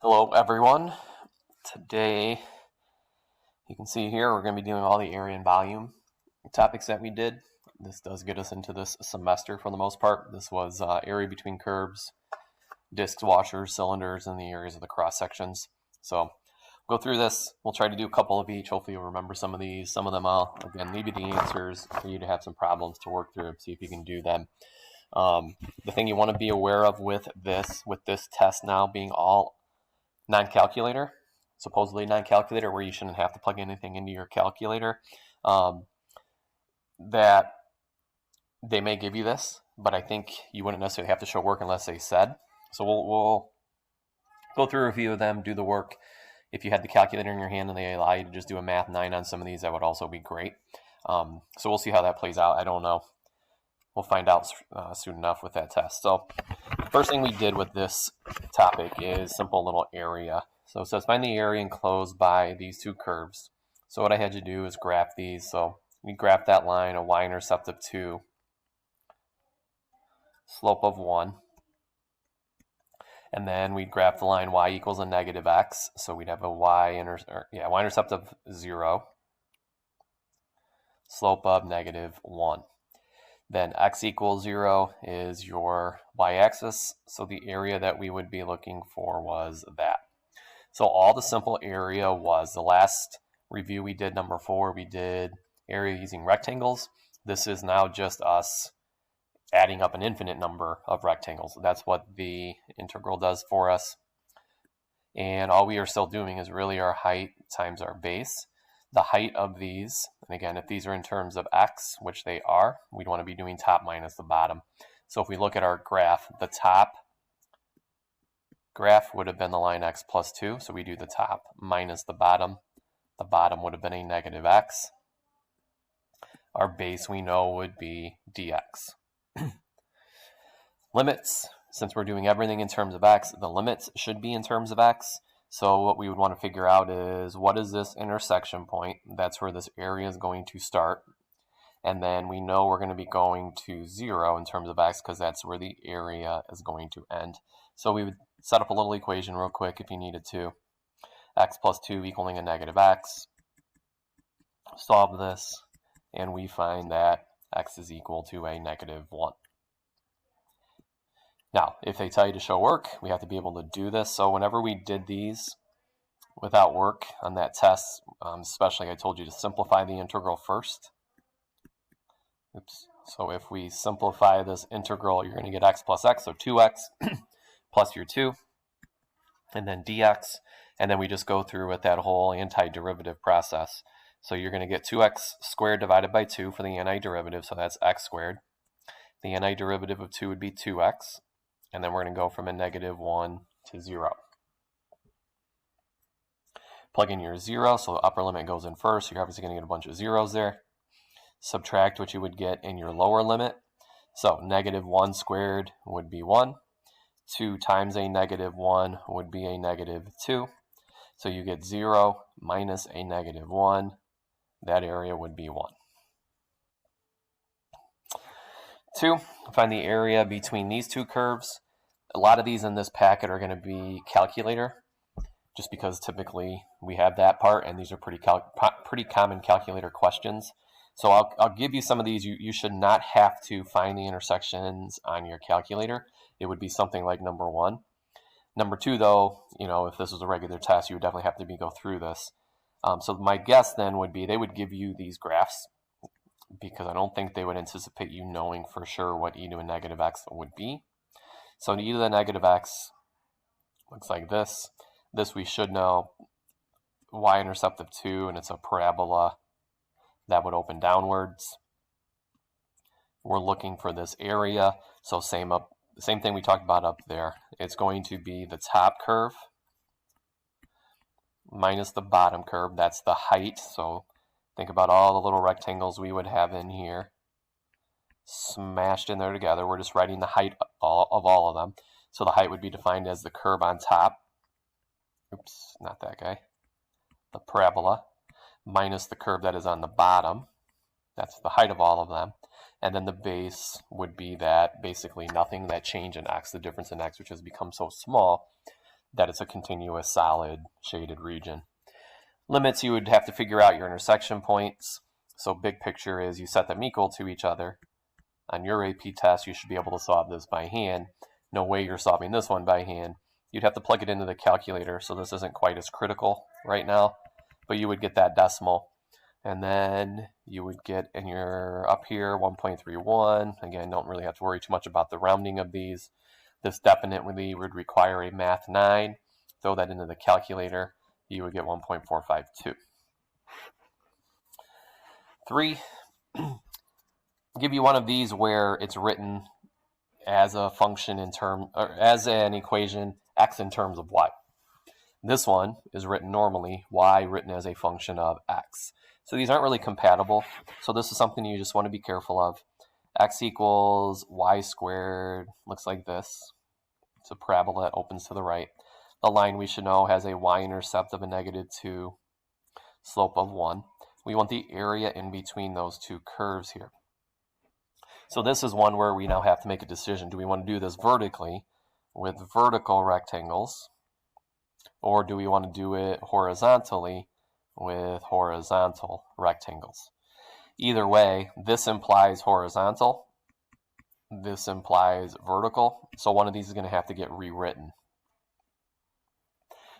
Hello everyone. Today, you can see here we're going to be doing all the area and volume topics that we did. This does get us into this semester for the most part. This was area between curves, discs, washers, cylinders, and the areas of the cross sections. So go through this. We'll try to do a couple of each. Hopefully you'll remember some of these. Some of them I'll, again, leave you the answers for you to have some problems to work through, see if you can do them. The thing you want to be aware of with this test now being all non-calculator, supposedly non-calculator, where you shouldn't have to plug anything into your calculator, that they may give you this, but I think you wouldn't necessarily have to show work unless they said. So we'll go through a few of them, do the work. If you had the calculator in your hand and they allow you to just do a math 9 on some of these, that would also be great. So we'll see how that plays out. I don't know. We'll find out soon enough with that test. So first thing we did with this topic is simple little area. So it says find the area enclosed by these two curves. So what I had you do is graph these. So we graph that line, a y-intercept of 2, slope of 1. And then we'd graph the line y equals a negative x. So we'd have a y-intercept of 0, slope of negative 1. Then x equals 0 is your y-axis, so the area that we would be looking for was that. So all the simple area was, the last review we did, number 4, we did area using rectangles. This is now just us adding up an infinite number of rectangles. That's what the integral does for us. And all we are still doing is really our height times our base. The height of these, and again, if these are in terms of x, which they are, we'd want to be doing top minus the bottom. So if we look at our graph, the top graph would have been the line x plus 2. So we do the top minus the bottom. The bottom would have been a negative x. Our base we know would be dx. Limits, since we're doing everything in terms of x, the limits should be in terms of x. So what we would want to figure out is, what is this intersection point? That's where this area is going to start. And then we know we're going to be going to 0 in terms of x because that's where the area is going to end. So we would set up a little equation real quick if you needed to. X plus 2 equaling a negative x. Solve this, and we find that x is equal to a negative 1. Now, if they tell you to show work, we have to be able to do this. So whenever we did these without work on that test, especially I told you to simplify the integral first. Oops. So if we simplify this integral, you're going to get x plus x, so 2x plus your 2, and then dx. And then we just go through with that whole antiderivative process. So you're going to get 2x squared divided by 2 for the antiderivative, so that's x squared. The antiderivative of 2 would be 2x. And then we're going to go from a negative 1 to 0. Plug in your 0, so the upper limit goes in first. So you're obviously going to get a bunch of zeros there. Subtract what you would get in your lower limit. So negative 1 squared would be 1. 2 times a negative 1 would be a negative 2. So you get 0 minus a negative 1. That area would be 1. 2, find the area between these two curves. A lot of these in this packet are going to be calculator, just because typically we have that part, and these are pretty common calculator questions. So I'll give you some of these. You should not have to find the intersections on your calculator. It would be something like number 1. Number 2, though, if this was a regular test, you would definitely have to go through this. So my guess then would be they would give you these graphs, because I don't think they would anticipate you knowing for sure what e to a negative x would be. So e to the negative x looks like this. This we should know, y-intercept of 2, and it's a parabola that would open downwards. We're looking for this area, so same thing we talked about up there. It's going to be the top curve minus the bottom curve. That's the height, so think about all the little rectangles we would have in here smashed in there together. We're just writing the height of all of them. So the height would be defined as the curve on top. Oops, not that guy. The parabola minus the curve that is on the bottom. That's the height of all of them. And then the base would be that basically nothing, that change in x, the difference in x, which has become so small that it's a continuous solid shaded region. Limits, you would have to figure out your intersection points. So big picture is you set them equal to each other. On your AP test, you should be able to solve this by hand. No way you're solving this one by hand. You'd have to plug it into the calculator, so this isn't quite as critical right now, but you would get that decimal. And then you would get in your up here 1.31. Again, don't really have to worry too much about the rounding of these. This definitely would require a math 9. Throw that into the calculator, you would get 1.452. 3, give you one of these where it's written as a function in term, or as an equation, x in terms of y. This one is written normally, y written as a function of x. So these aren't really compatible. So this is something you just want to be careful of. X equals y squared looks like this. It's a parabola that opens to the right. The line we should know has a y-intercept of a -2, slope of 1. We want the area in between those two curves here. So this is one where we now have to make a decision. Do we want to do this vertically with vertical rectangles, or do we want to do it horizontally with horizontal rectangles? Either way, this implies horizontal, this implies vertical, so one of these is going to have to get rewritten.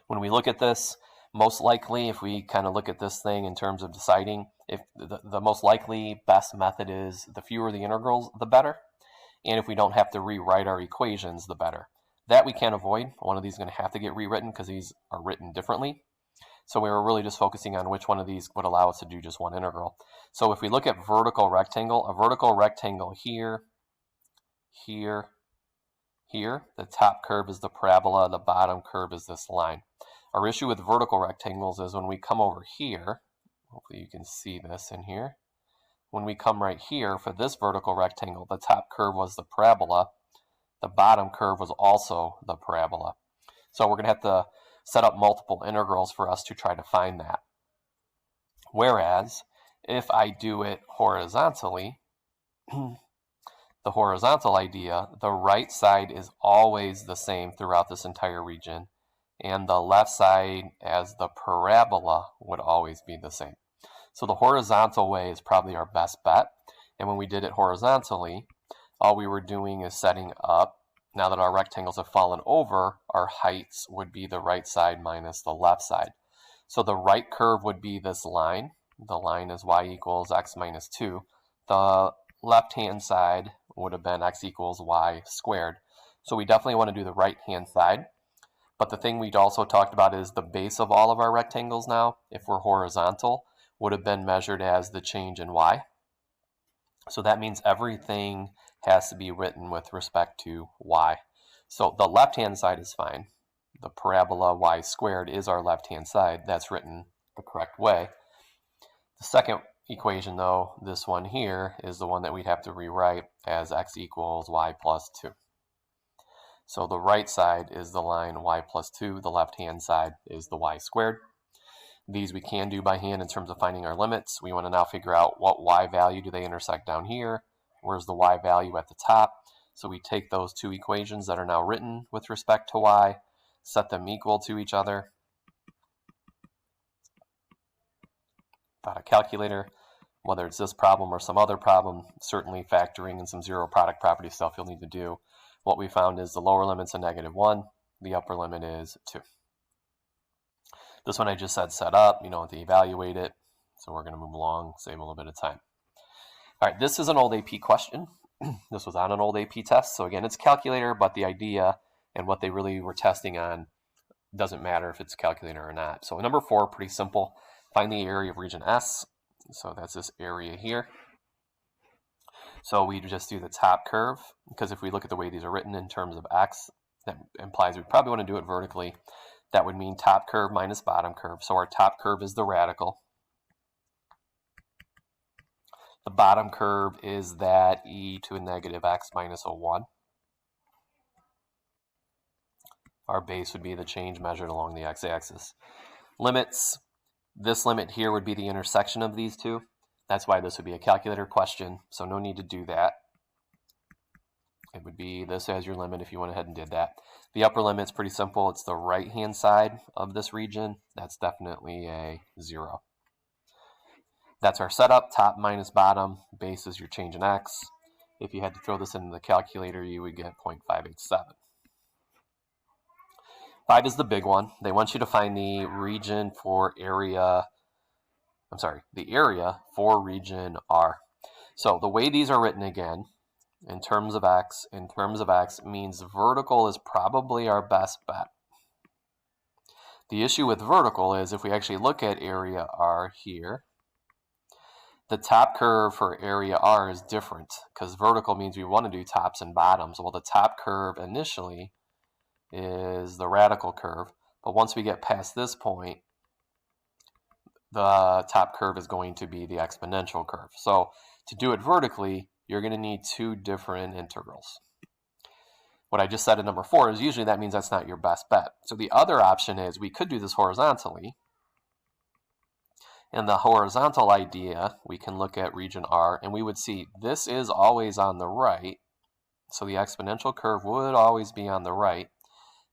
When we look at this, most likely, if we kind of look at this thing in terms of deciding, if the most likely best method is the fewer the integrals, the better. And if we don't have to rewrite our equations, the better. That we can't avoid. One of these is going to have to get rewritten because these are written differently. So we were really just focusing on which one of these would allow us to do just one integral. So if we look at vertical rectangle, a vertical rectangle here, here, here, the top curve is the parabola, the bottom curve is this line. Our issue with vertical rectangles is when we come over here, hopefully you can see this in here, when we come right here for this vertical rectangle, the top curve was the parabola, the bottom curve was also the parabola. So we're going to have to set up multiple integrals for us to try to find that. Whereas, if I do it horizontally, the horizontal idea, the right side is always the same throughout this entire region, and the left side as the parabola would always be the same. So the horizontal way is probably our best bet, and when we did it horizontally, all we were doing is setting up, now that our rectangles have fallen over, our heights would be the right side minus the left side. So the right curve would be this line. The line is y equals x minus 2. The left-hand side would have been x equals y squared. So we definitely want to do the right-hand side. But the thing we'd also talked about is the base of all of our rectangles now, if we're horizontal, would have been measured as the change in y. So that means everything has to be written with respect to y. So the left-hand side is fine. The parabola y squared is our left-hand side. That's written the correct way. The second equation, though, this one here, is the one that we'd have to rewrite as x equals y plus 2. So the right side is the line y plus 2. The left-hand side is the y squared. These we can do by hand in terms of finding our limits. We want to now figure out what y value do they intersect down here. Where's the y value at the top? So we take those two equations that are now written with respect to y, set them equal to each other. Got a calculator, whether it's this problem or some other problem, certainly factoring in some zero product property stuff you'll need to do. What we found is the lower limit's a -1, the upper limit is 2. This one I just said set up, you don't have to evaluate it, so we're going to move along, save a little bit of time. All right, this is an old AP question. This was on an old AP test, so again, it's calculator, but the idea and what they really were testing on doesn't matter if it's calculator or not. So number 4, pretty simple. Find the area of region S. So that's this area here. So we just do the top curve, because if we look at the way these are written in terms of x, that implies we probably want to do it vertically. That would mean top curve minus bottom curve. So our top curve is the radical. The bottom curve is that e to a negative x minus a 1. Our base would be the change measured along the x-axis. Limits. This limit here would be the intersection of these two. That's why this would be a calculator question, so no need to do that. it would be this as your limit if you went ahead and did that. The upper limit's pretty simple. It's the right-hand side of this region. That's definitely a 0. That's our setup, top minus bottom. Base is your change in x. If you had to throw this into the calculator, you would get 0.587. 5 is the big one. They want you to find the region for area, the area for region R. So the way these are written again, in terms of x, means vertical is probably our best bet. The issue with vertical is if we actually look at area R here, the top curve for area R is different because vertical means we want to do tops and bottoms. Well, the top curve initially is the radical curve, but once we get past this point, the top curve is going to be the exponential curve. So to do it vertically, you're going to need 2 different integrals. What I just said at number 4 is usually that means that's not your best bet. So the other option is we could do this horizontally. And the horizontal idea, we can look at region R, and we would see this is always on the right. So the exponential curve would always be on the right.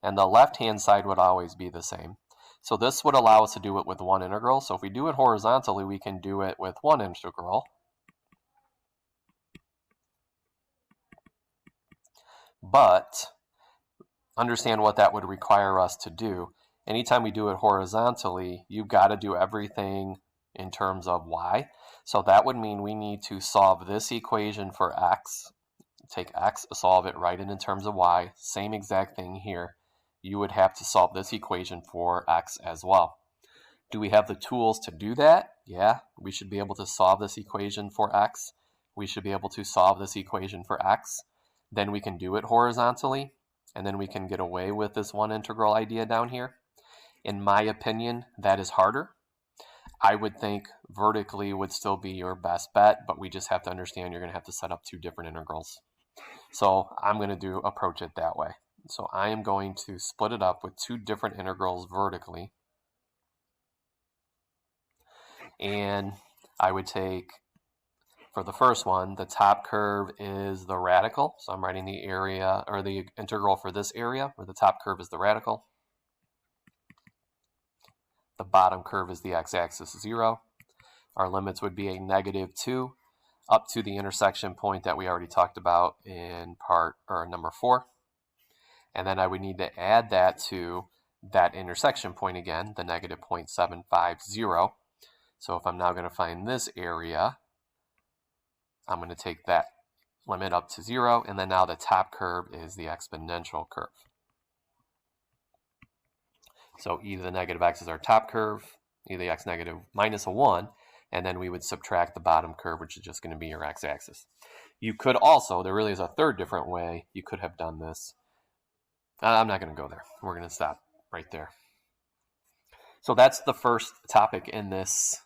And the left-hand side would always be the same. So this would allow us to do it with 1 integral. So if we do it horizontally, we can do it with 1 integral. But understand what that would require us to do. Anytime we do it horizontally, you've got to do everything in terms of y. So that would mean we need to solve this equation for x. Take x, solve it, write it in terms of y. Same exact thing here. You would have to solve this equation for x as well. Do we have the tools to do that? Yeah, we should be able to solve this equation for x. We should be able to solve this equation for x. Then we can do it horizontally, and then we can get away with this 1 integral idea down here. In my opinion, that is harder. I would think vertically would still be your best bet, but we just have to understand you're going to have to set up 2 different integrals. So I'm going to approach it that way. So I am going to split it up with 2 different integrals vertically. And I would take, for the first one, the top curve is the radical. So I'm writing the area, or the integral for this area, where the top curve is the radical. The bottom curve is the x-axis 0. Our limits would be a -2 up to the intersection point that we already talked about in number 4. And then I would need to add that to that intersection point again, the -0.750. So if I'm now going to find this area, I'm going to take that limit up to 0, and then now the top curve is the exponential curve. So either the negative x is our top curve, either the x negative minus a 1, and then we would subtract the bottom curve, which is just going to be your x-axis. You could also, there really is a third different way you could have done this. I'm not going to go there. We're going to stop right there. So that's the first topic in this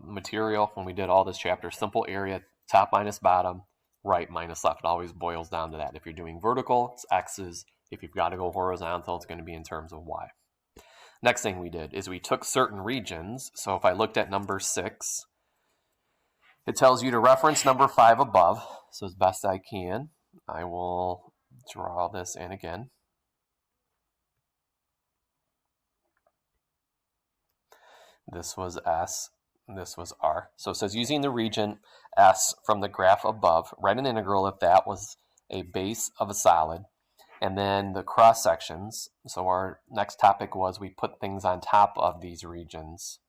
material when we did all this chapter. Simple area, top minus bottom, right minus left. It always boils down to that. If you're doing vertical, it's x's. If you've got to go horizontal, it's going to be in terms of y. Next thing we did is we took certain regions. So if I looked at number 6, it tells you to reference number 5 above. So as best I can, I will draw this in again. This was S, this was R. So it says using the region S from the graph above, write an integral if that was a base of a solid. And then the cross sections. So our next topic was we put things on top of these regions.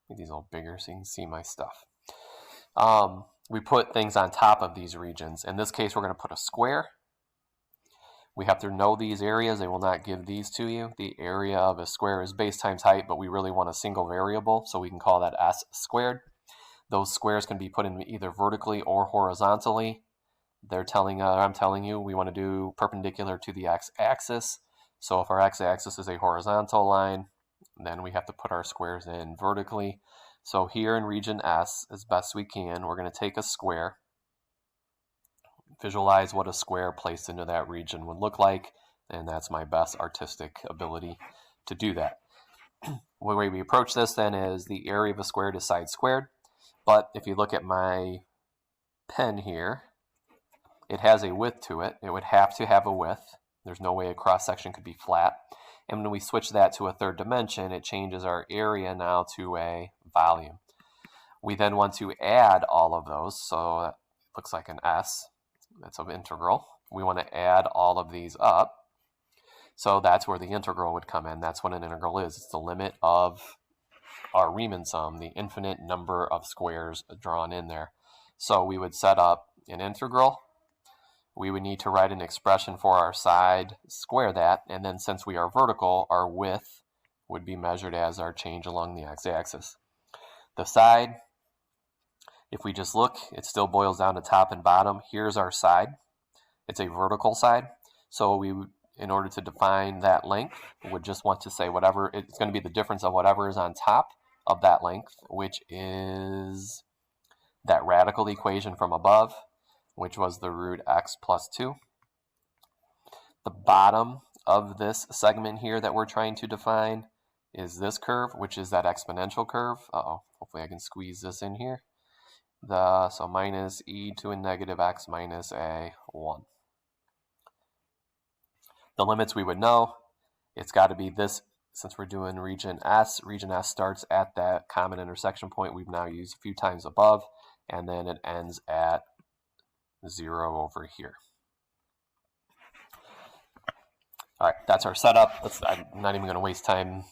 Make these a little bigger so you can see my stuff. We put things on top of these regions. In this case, we're going to put a square. We have to know these areas. They will not give these to you. The area of a square is base times height, but we really want a single variable, so we can call that s squared. Those squares can be put in either vertically or horizontally. I'm telling you, we want to do perpendicular to the x-axis. So if our x-axis is a horizontal line, then we have to put our squares in vertically. So here in region S, as best we can, we're going to take a square. Visualize what a square placed into that region would look like, and that's my best artistic ability to do that. The way we approach this then is the area of a square is side squared, but if you look at my pen here, it has a width to it. It would have to have a width. There's no way a cross section could be flat. And when we switch that to a third dimension, it changes our area now to a volume. We then want to add all of those, so that looks like an S. That's an integral. We want to add all of these up. So that's where the integral would come in. That's what an integral is. It's the limit of our Riemann sum, the infinite number of squares drawn in there. So we would set up an integral. We would need to write an expression for our side, square that, and then since we are vertical, our width would be measured as our change along the x-axis. The side, if we just look, it still boils down to top and bottom. Here's our side. It's a vertical side. So we, in order to define that length, would just want to say whatever, it's going to be the difference of whatever is on top of that length, which is that radical equation from above, which was the root x plus 2. The bottom of this segment here that we're trying to define is this curve, which is that exponential curve. Hopefully I can squeeze this in here. So minus e to a negative x minus a 1. The limits we would know, it's got to be this, since we're doing region S starts at that common intersection point we've now used a few times above, and then it ends at 0 over here. All right, that's our setup. I'm not even going to waste time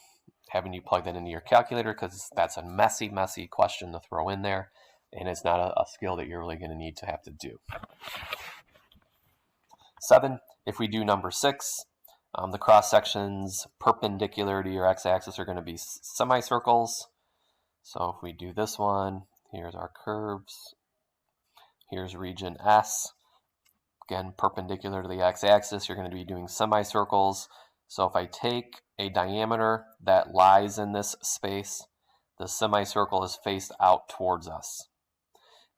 having you plug that into your calculator because that's a messy question to throw in there, and it's not a skill that you're really going to need to have to do. 7, if we do number 6, the cross sections perpendicular to your x-axis are going to be semicircles. So if we do this one, here's our curves. Here's region S. Again, perpendicular to the x-axis, you're going to be doing semicircles. So if I take a diameter that lies in this space, the semicircle is faced out towards us.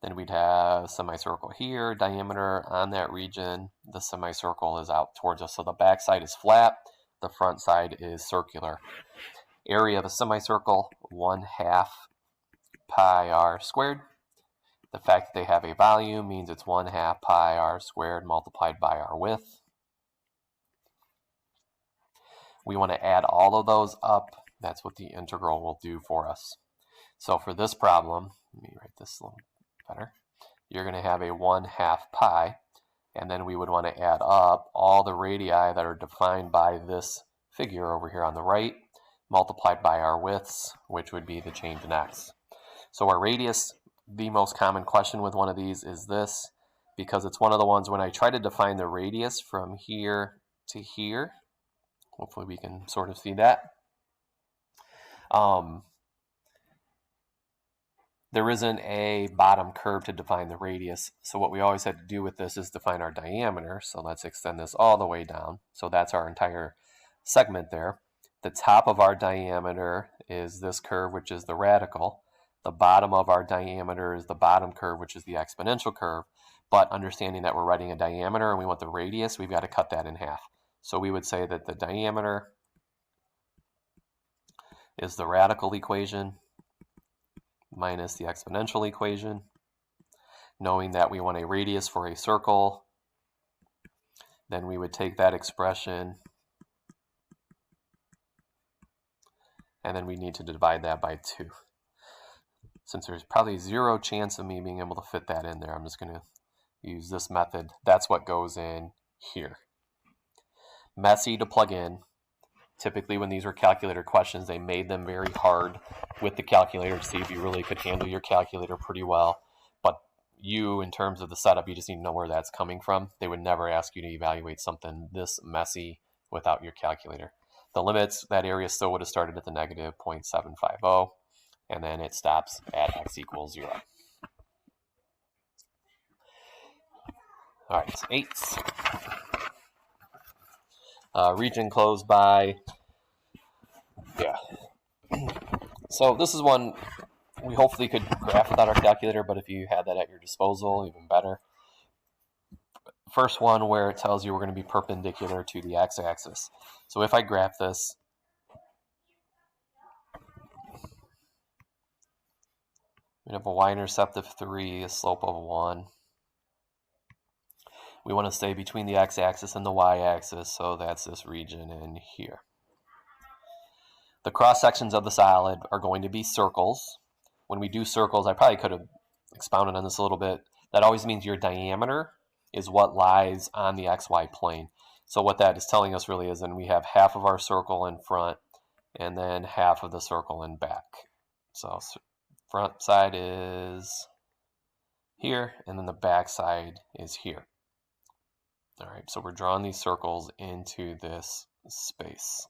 Then we'd have semicircle here, diameter on that region, the semicircle is out towards us. So the back side is flat, the front side is circular. Area of a semicircle, 1/2 pi r squared. The fact that they have a volume means it's 1/2 pi r squared multiplied by our width. We want to add all of those up. That's what the integral will do for us. So for this problem, let me write this a little better. You're going to have a 1/2 pi, and then we would want to add up all the radii that are defined by this figure over here on the right, multiplied by our widths, which would be the change in x. So our radius, the most common question with one of these is this, because it's one of the ones when I try to define the radius from here to here, hopefully we can sort of see that. There isn't a bottom curve to define the radius. So what we always had to do with this is define our diameter. So let's extend this all the way down. So that's our entire segment there. The top of our diameter is this curve, which is the radical. The bottom of our diameter is the bottom curve, which is the exponential curve. But understanding that we're writing a diameter and we want the radius, we've got to cut that in half. So we would say that the diameter is the radical equation minus the exponential equation. Knowing that we want a radius for a circle, then we would take that expression and then we need to divide that by 2. Since there's probably 0 chance of me being able to fit that in there, I'm just going to use this method. That's what goes in here. Messy to plug in. Typically when these were calculator questions, they made them very hard with the calculator to see if you really could handle your calculator pretty well. But you, in terms of the setup, you just need to know where that's coming from. They would never ask you to evaluate something this messy without your calculator. The limits, that area still would have started at the negative 0.750, and then it stops at x equals 0. All right, it's 8. Region closed by, yeah. So this is one we hopefully could graph without our calculator, but if you had that at your disposal, even better. First one where it tells you we're going to be perpendicular to the x-axis. So if I graph this, we have a y-intercept of 3, a slope of 1. We want to stay between the x-axis and the y-axis, so that's this region in here. The cross-sections of the solid are going to be circles. When we do circles, I probably could have expounded on this a little bit. That always means your diameter is what lies on the xy plane. So what that is telling us really is then we have half of our circle in front and then half of the circle in back. So front side is here and then the back side is here. All right, so we're drawing these circles into this space.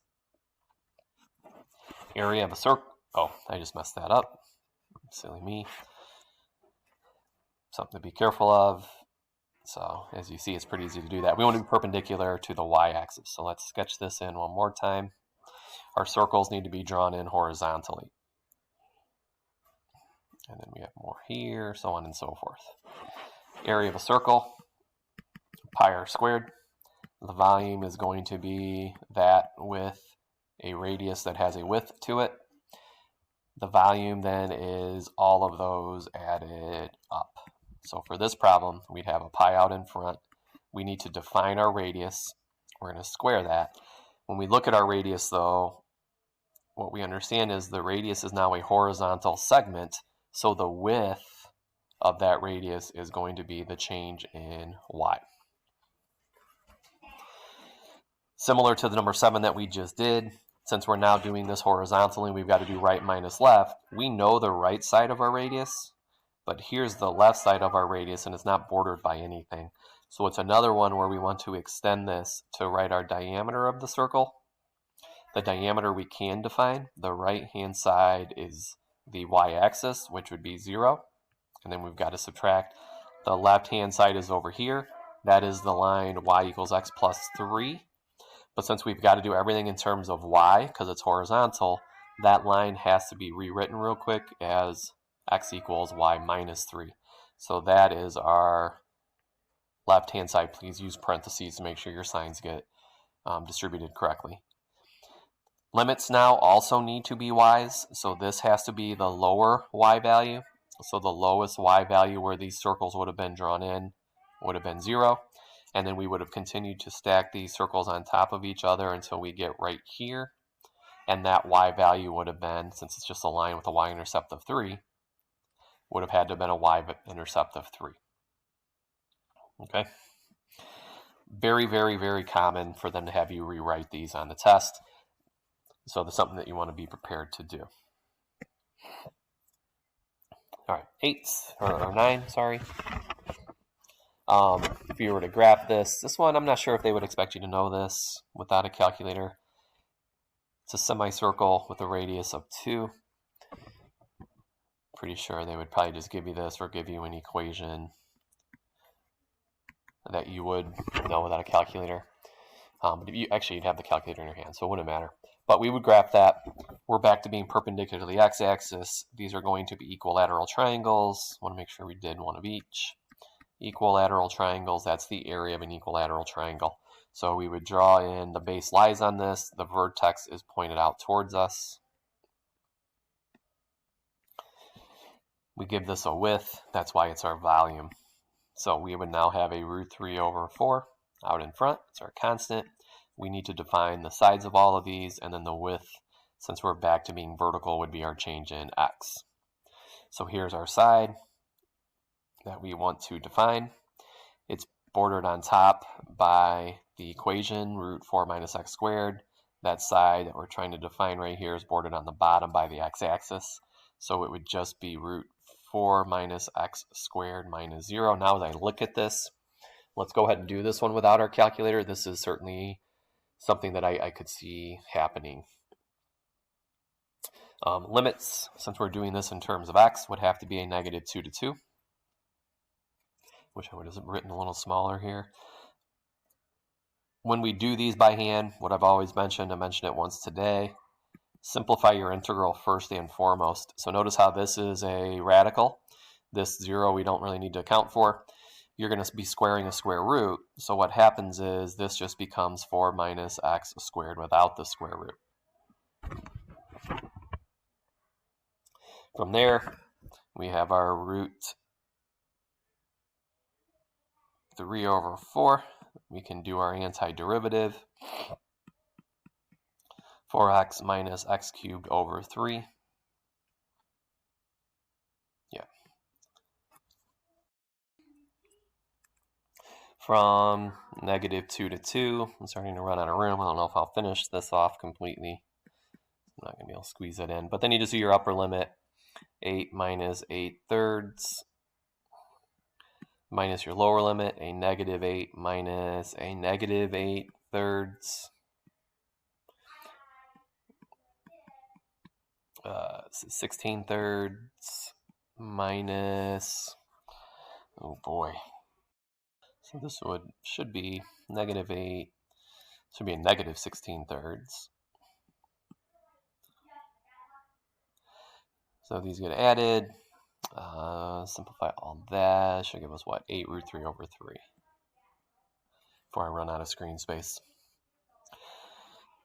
Area of a circle. Oh, I just messed that up. Silly me. Something to be careful of. So as you see, it's pretty easy to do that. We want to be perpendicular to the y-axis. So let's sketch this in one more time. Our circles need to be drawn in horizontally. And then we have more here, so on and so forth. Area of a circle, pi r squared. The volume is going to be that with a radius that has a width to it. The volume then is all of those added up. So for this problem, we'd have a pi out in front. We need to define our radius. We're going to square that. When we look at our radius, though, what we understand is the radius is now a horizontal segment, so the width of that radius is going to be the change in y. Similar to the number 7 that we just did, since we're now doing this horizontally, we've got to do right minus left. We know the right side of our radius, but here's the left side of our radius, and it's not bordered by anything. So it's another one where we want to extend this to write our diameter of the circle. The diameter we can define. The right-hand side is the y-axis, which would be 0. And then we've got to subtract. The left-hand side is over here. That is the line y equals x plus 3. But since we've got to do everything in terms of y, because it's horizontal, that line has to be rewritten real quick as x equals y minus 3. So that is our left-hand side. Please use parentheses to make sure your signs get distributed correctly. Limits now also need to be y's. So this has to be the lower y value. So the lowest y value where these circles would have been drawn in would have been 0. And then we would have continued to stack these circles on top of each other until we get right here. And that y value would have been, since it's just a line with a y-intercept of 3, would have had to have been a y-intercept of 3. Okay? Very, very, very common for them to have you rewrite these on the test. So that's something that you want to be prepared to do. All right, 9, sorry. If you were to graph this one, I'm not sure if they would expect you to know this without a calculator. It's a semicircle with a radius of 2. Pretty sure they would probably just give you this or give you an equation that you would know without a calculator. But if you'd have the calculator in your hand, so it wouldn't matter. But we would graph that. We're back to being perpendicular to the x-axis. These are going to be equilateral triangles. I want to make sure we did one of each. Equilateral triangles, that's the area of an equilateral triangle. So we would draw in the base lies on this. The vertex is pointed out towards us. We give this a width. That's why it's our volume. So we would now have a root 3 over 4 out in front. It's our constant. We need to define the sides of all of these, and then the width, since we're back to being vertical, would be our change in x. So here's our side that we want to define. It's bordered on top by the equation, root 4 minus x squared. That side that we're trying to define right here is bordered on the bottom by the x-axis. So it would just be root 4 minus x squared minus 0. Now as I look at this, let's go ahead and do this one without our calculator. This is certainly something that I could see happening. Limits, since we're doing this in terms of x, would have to be a negative 2 to 2. Wish I would have written a little smaller here. When we do these by hand, what I've always mentioned, I mentioned it once today, simplify your integral first and foremost. So notice how this is a radical. This 0 we don't really need to account for. You're going to be squaring a square root. So what happens is this just becomes 4 minus x squared without the square root. From there, we have our root 3 over 4. We can do our antiderivative. 4x minus x cubed over 3. Yeah. From -2 to 2. I'm starting to run out of room. I don't know if I'll finish this off completely. I'm not going to be able to squeeze it in. But then you just do your upper limit. 8 minus 8/3 minus your lower limit, a -8 minus a -8/3. 16/3 minus, oh boy. So this should be -8, should be a -16/3. So these get added. Simplify all that. Should give us what? 8√3 over 3. Before I run out of screen space.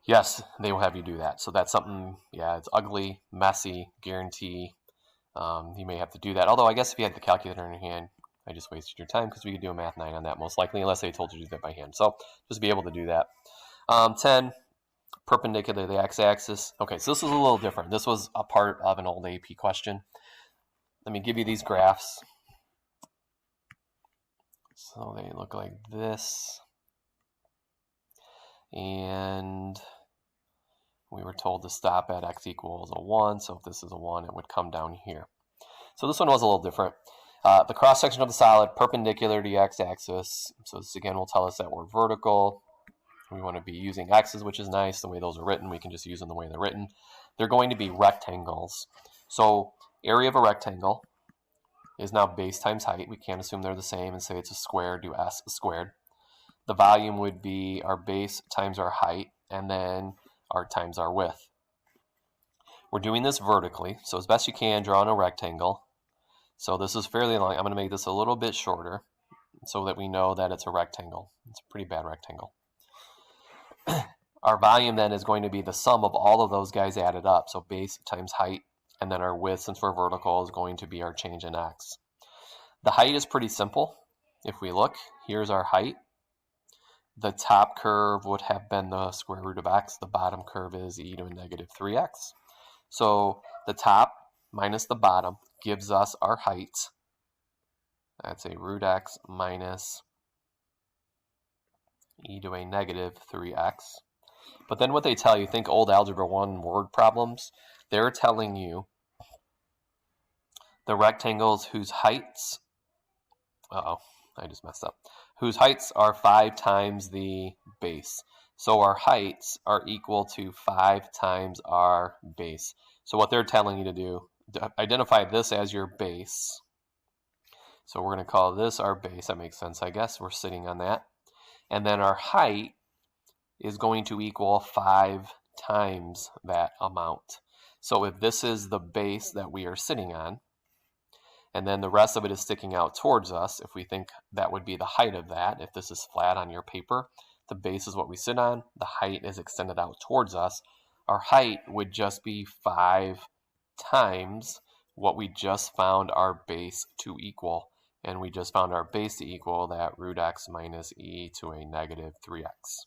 Yes, they will have you do that. So that's something, yeah, it's ugly, messy, guarantee. You may have to do that. Although I guess if you had the calculator in your hand, I just wasted your time because we could do a Math 9 on that most likely, unless they told you to do that by hand. So just be able to do that. 10, perpendicular to the x-axis. Okay, so this is a little different. This was a part of an old AP question. Let me give you these graphs. So they look like this. And we were told to stop at x equals 1. So if this is a 1, it would come down here. So this one was a little different. The cross-section of the solid perpendicular to the x-axis. So this again will tell us that we're vertical. We want to be using x's, which is nice. The way those are written, we can just use them the way they're written. They're going to be rectangles. So area of a rectangle is now base times height. We can't assume they're the same and say it's a square, do s squared. The volume would be our base times our height, and then our times our width. We're doing this vertically, so as best you can, draw on a rectangle. So this is fairly long. I'm going to make this a little bit shorter so that we know that it's a rectangle. It's a pretty bad rectangle. Our volume then is going to be the sum of all of those guys added up. So base times height, and then our width, since we're vertical, is going to be our change in x. The height is pretty simple. If we look, here's our height. The top curve would have been the square root of x. The bottom curve is e to a -3x. So the top minus the bottom gives us our height. That's a root x minus e to a -3x. But then what they tell you, think old Algebra 1 word problems, they're telling you the rectangles whose heights, I just messed up, whose heights are 5 times the base. So our heights are equal to 5 times our base. So what they're telling you to do, identify this as your base. So we're going to call this our base. That makes sense, I guess. We're sitting on that. And then our height is going to equal 5 times that amount. So if this is the base that we are sitting on, and then the rest of it is sticking out towards us, if we think that would be the height of that, if this is flat on your paper, the base is what we sit on, the height is extended out towards us, our height would just be 5 times what we just found our base to equal. And we just found our base to equal that root x minus e to a -3x.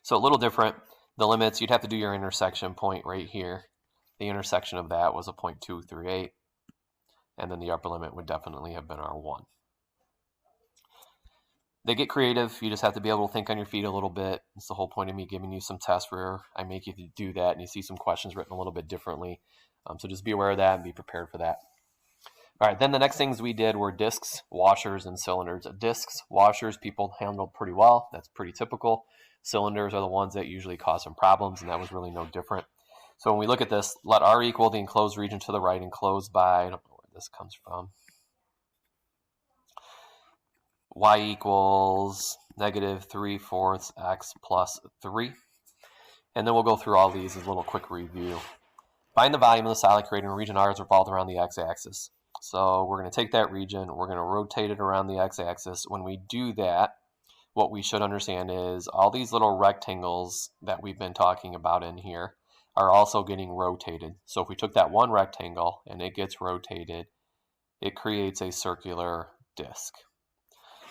So a little different. The limits, you'd have to do your intersection point right here. The intersection of that was a 0.238. And then the upper limit would definitely have been our 1. They get creative. You just have to be able to think on your feet a little bit. It's the whole point of me giving you some tests where I make you do that and you see some questions written a little bit differently. So just be aware of that and be prepared for that. All right, then the next things we did were discs, washers, and cylinders. Discs, washers, people handled pretty well. That's pretty typical. Cylinders are the ones that usually cause some problems, and that was really no different. So when we look at this, let R equal the enclosed region to the right, enclosed by, I don't know where this comes from, y equals -3/4 x plus 3. And then we'll go through all these as a little quick review. Find the volume of the solid creating a region R is revolved around the x-axis. So we're going to take that region, we're going to rotate it around the x-axis. When we do that, what we should understand is all these little rectangles that we've been talking about in here are also getting rotated. So if we took that one rectangle and it gets rotated, it creates a circular disc.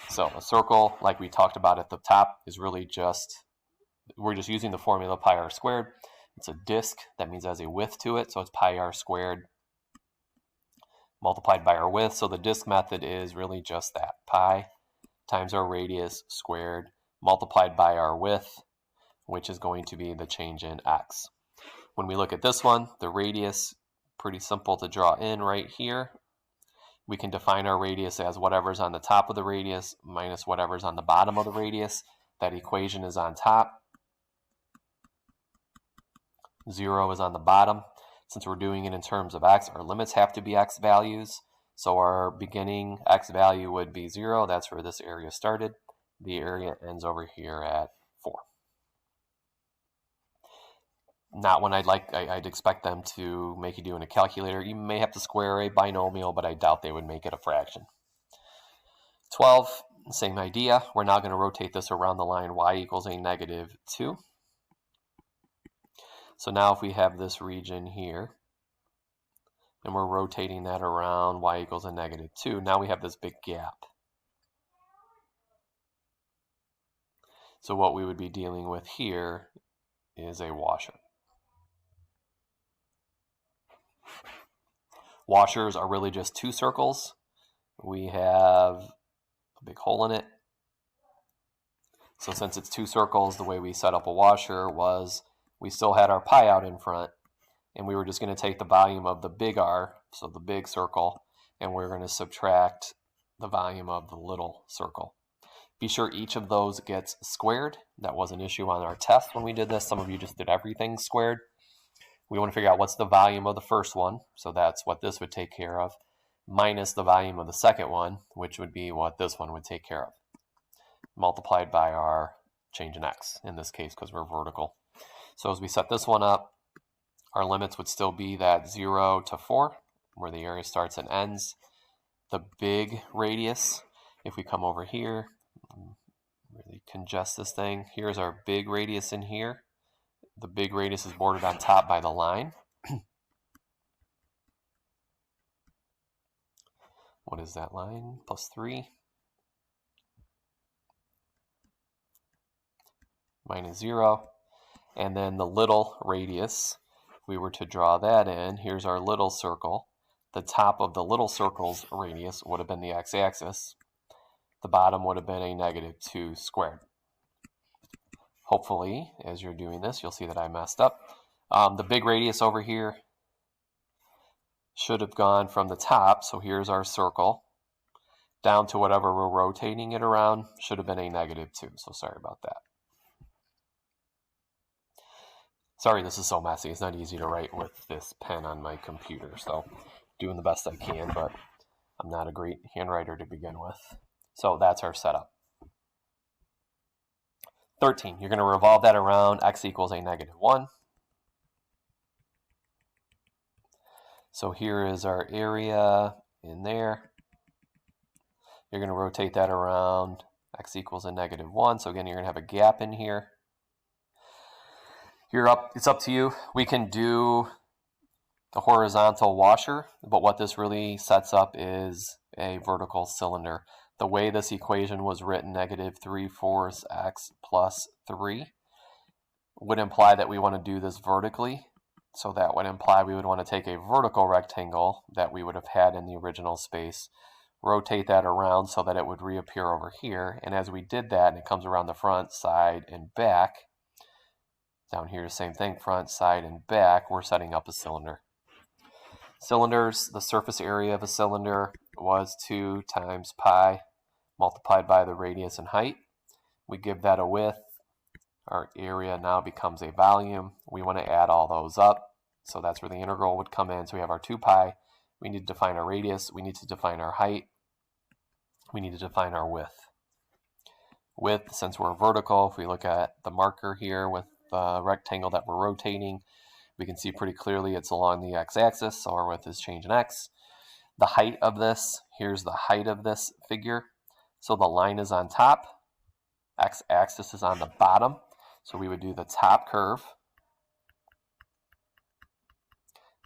So a circle, like we talked about at the top, is really just, we're just using the formula pi r squared. It's a disk, that means it has a width to it, so it's pi r squared multiplied by our width. So the disk method is really just that, pi times our radius squared multiplied by our width, which is going to be the change in x. When we look at this one, the radius, pretty simple to draw in right here. We can define our radius as whatever's on the top of the radius minus whatever's on the bottom of the radius. That equation is on top. 0 is on the bottom. Since we're doing it in terms of x, our limits have to be x values. So our beginning x value would be 0. That's where this area started. The area ends over here at 4. Not one I'd expect them to make you do in a calculator. You may have to square a binomial, but I doubt they would make it a fraction. 12, same idea. We're now going to rotate this around the line y equals a negative 2. So now if we have this region here, and we're rotating that around y equals a negative 2, now we have this big gap. So what we would be dealing with here is a washer. Washers are really just two circles. We have a big hole in it. So since it's two circles, the way we set up a washer was we still had our pi out in front, and we were just going to take the volume of the big R, so the big circle, and we're going to subtract the volume of the little circle. Be sure each of those gets squared. That was an issue on our test when we did this. Some of you just did everything squared. We want to figure out what's the volume of the first one, so that's what this would take care of, minus the volume of the second one, which would be what this one would take care of, multiplied by our change in x, in this case, because we're vertical. So as we set this one up, our limits would still be that 0 to 4, where the area starts and ends. The big radius, if we come over here, really congest this thing, here's our big radius in here. The big radius is bordered on top by the line. What is that line? Plus 3. Minus 0. And then the little radius, if we were to draw that in, here's our little circle. The top of the little circle's radius would have been the x-axis. The bottom would have been a negative 2 squared. Hopefully, as you're doing this, you'll see that I messed up. The big radius over here should have gone from the top, so here's our circle, down to whatever we're rotating it around, should have been a negative 2, so sorry about that. Sorry this is so messy. It's not easy to write with this pen on my computer, so doing the best I can, but I'm not a great handwriter to begin with. So that's our setup. 13, you're going to revolve that around x equals a negative 1. So here is our area in there. You're going to rotate that around x equals a negative 1. So again, you're going to have a gap in here. It's up to you. We can do the horizontal washer, but what this really sets up is a vertical cylinder. The way this equation was written, negative 3/4 x plus 3, would imply that we want to do this vertically. So that would imply we would want to take a vertical rectangle that we would have had in the original space, rotate that around so that it would reappear over here. And as we did that, and it comes around the front, side, and back, down here, same thing, front, side, and back, we're setting up a cylinder. Cylinders, the surface area of a cylinder was 2 times pi multiplied by the radius and height. We give that a width. Our area now becomes a volume. We want to add all those up. So that's where the integral would come in. So we have our 2 pi. We need to define our radius. We need to define our height. We need to define our width. Width, since we're vertical, if we look at the marker here with the rectangle that we're rotating, we can see pretty clearly it's along the x-axis, so our width is change in x. The height of this, here's the height of this figure. So the line is on top, x-axis is on the bottom. So we would do the top curve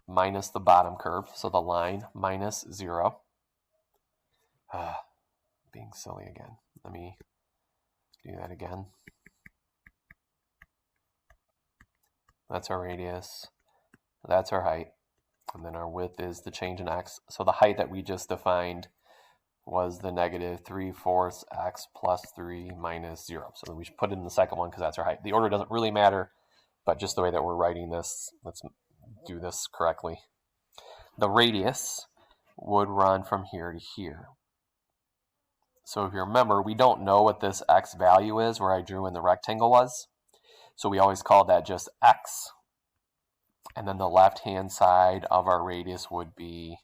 minus the bottom curve. So the line minus 0. Being silly again. Let me do that again. That's our radius. That's our height. And then our width is the change in x. So the height that we just defined was the negative 3/4 x plus 3 minus 0. So we should put it in the second one because that's our height. The order doesn't really matter, but just the way that we're writing this, let's do this correctly. The radius would run from here to here. So if you remember, we don't know what this x value is where I drew in the rectangle was. So we always call that just x. And then the left-hand side of our radius would be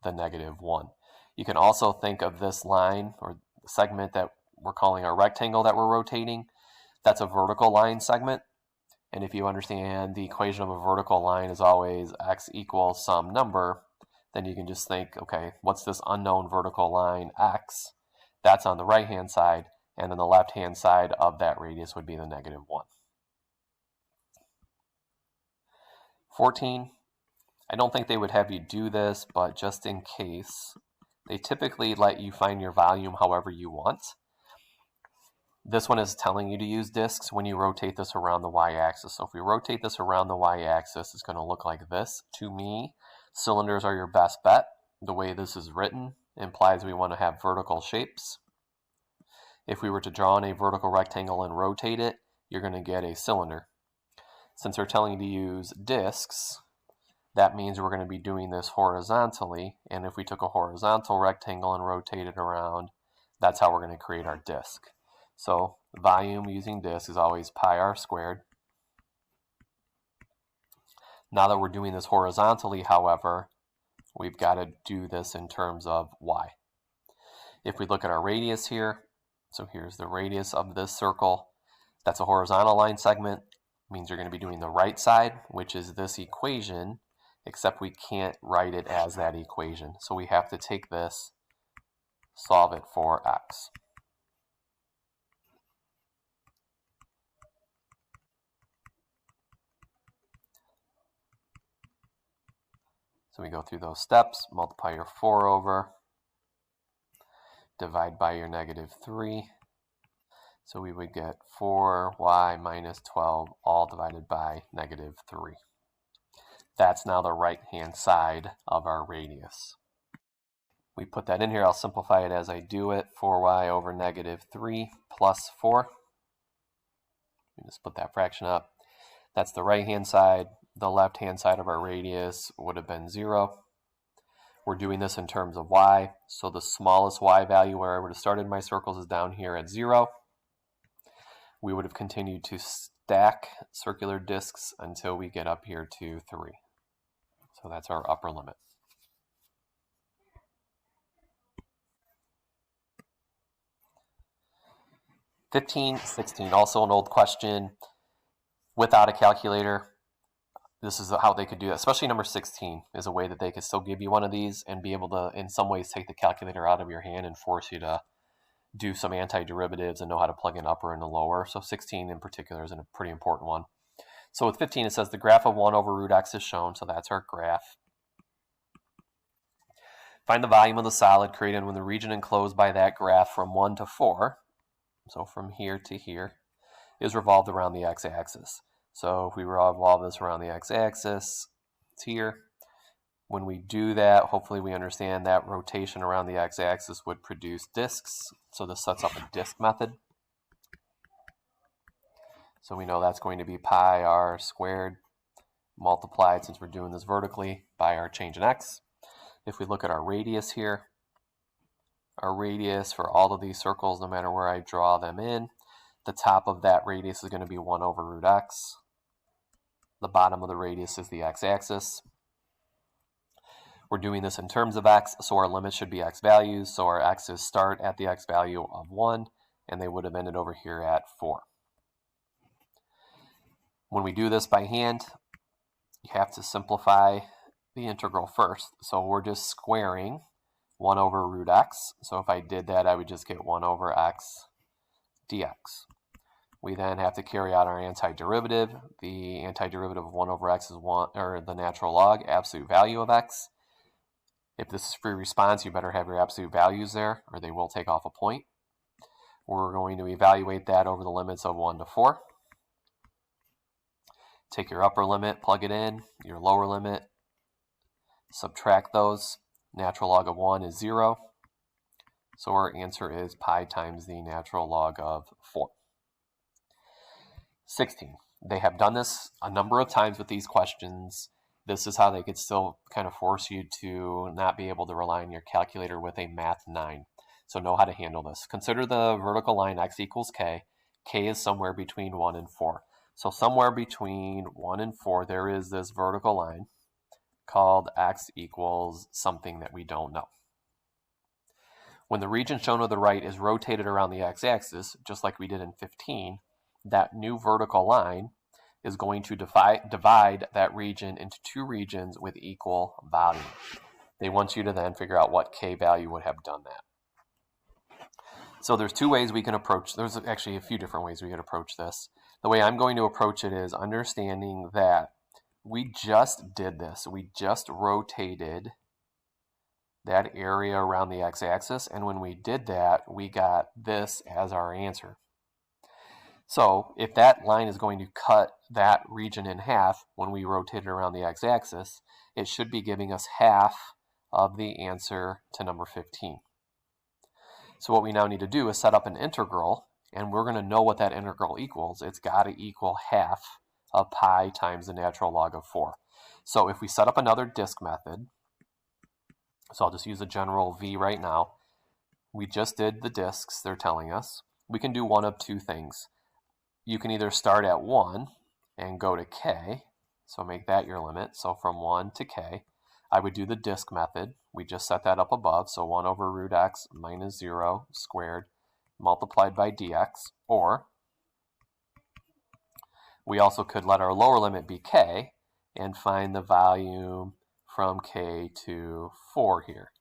the -1. You can also think of this line or segment that we're calling our rectangle that we're rotating. That's a vertical line segment. And if you understand the equation of a vertical line is always x equals some number, then you can just think, okay, what's this unknown vertical line x? That's on the right-hand side, and then the left-hand side of that radius would be the -1. 14, I don't think they would have you do this, but just in case, they typically let you find your volume however you want. This one is telling you to use disks when you rotate this around the y-axis. So if we rotate this around the y-axis, it's going to look like this. To me, cylinders are your best bet. The way this is written implies we want to have vertical shapes. If we were to draw in a vertical rectangle and rotate it, you're going to get a cylinder. Since they're telling you to use disks, that means we're going to be doing this horizontally. And if we took a horizontal rectangle and rotated it around, that's how we're going to create our disk. So volume using disk is always pi r squared. Now that we're doing this horizontally, however, we've got to do this in terms of y. If we look at our radius here, so here's the radius of this circle. That's a horizontal line segment. Means you're going to be doing the right side, which is this equation, except we can't write it as that equation. So we have to take this, solve it for x. So we go through those steps, multiply your 4 over, divide by your -3. So we would get 4y minus 12 all divided by -3. That's now the right-hand side of our radius. We put that in here. I'll simplify it as I do it. 4y over -3 plus 4. We just split that fraction up. That's the right-hand side. The left-hand side of our radius would have been 0. We're doing this in terms of y. So the smallest y value where I would have started my circles is down here at 0. We would have continued to stack circular disks until we get up here to 3. So that's our upper limit. (15, 16), also an old question without a calculator. This is how they could do it, especially number 16 is a way that they could still give you one of these and be able to, in some ways, take the calculator out of your hand and force you to do some antiderivatives and know how to plug in upper and lower. So 16 in particular is a pretty important one. So with 15, it says the graph of 1 over root x is shown. So that's our graph. Find the volume of the solid created when the region enclosed by that graph from 1 to 4, so from here to here, is revolved around the x-axis. So if we revolve this around the x-axis, it's here. When we do that, hopefully we understand that rotation around the x-axis would produce disks. So this sets up a disk method. So we know that's going to be pi r squared multiplied, since we're doing this vertically, by our change in x. If we look at our radius here, our radius for all of these circles, no matter where I draw them in, the top of that radius is going to be 1 over root x. The bottom of the radius is the x-axis. We're doing this in terms of x, so our limit should be x values. So our x's start at the x value of 1, and they would have ended over here at 4. When we do this by hand, you have to simplify the integral first. So we're just squaring 1 over root x. So if I did that, I would just get 1 over x dx. We then have to carry out our antiderivative. The antiderivative of 1 over x is 1, or the natural log, absolute value of x. If this is free response, you better have your absolute values there, or they will take off a point. We're going to evaluate that over the limits of 1 to 4. Take your upper limit, plug it in, your lower limit, subtract those. Natural log of 1 is 0. So our answer is pi times the natural log of 4. 16. They have done this a number of times with these questions. This is how they could still kind of force you to not be able to rely on your calculator with a math 9. So know how to handle this. Consider the vertical line x equals k. K is somewhere between 1 and 4. So somewhere between 1 and 4, there is this vertical line called x equals something that we don't know. When the region shown to the right is rotated around the x-axis, just like we did in 15, that new vertical line is going to divide that region into 2 regions with equal volume. They want you to then figure out what k value would have done that. So there's 2 ways we can approach, there's actually a few different ways we could approach this. The way I'm going to approach it is understanding that we just did this. We just rotated that area around the x-axis, and when we did that, we got this as our answer. So if that line is going to cut that region in half when we rotate it around the x-axis, it should be giving us half of the answer to number 15. So what we now need to do is set up an integral, and we're going to know what that integral equals. It's got to equal half of pi times the natural log of 4. So if we set up another disk method, so I'll just use a general v right now. We just did the disks, they're telling us. We can do one of 2 things. You can either start at 1 and go to k, so make that your limit. So from 1 to k, I would do the disk method. We just set that up above, so 1 over root x minus 0 squared multiplied by dx. Or we also could let our lower limit be k and find the volume from k to 4 here.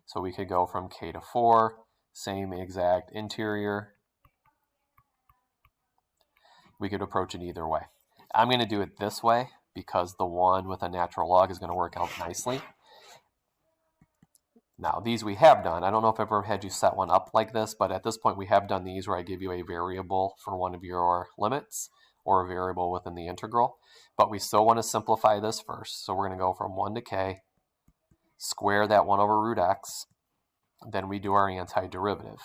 So we could go from k to 4, same exact interior. We could approach it either way. I'm going to do it this way because the one with a natural log is going to work out nicely. Now these we have done. I don't know if I've ever had you set one up like this, but at this point we have done these where I give you a variable for one of your limits or a variable within the integral. But we still want to simplify this first. So we're going to go from 1 to k, square that 1 over root x, then we do our antiderivative.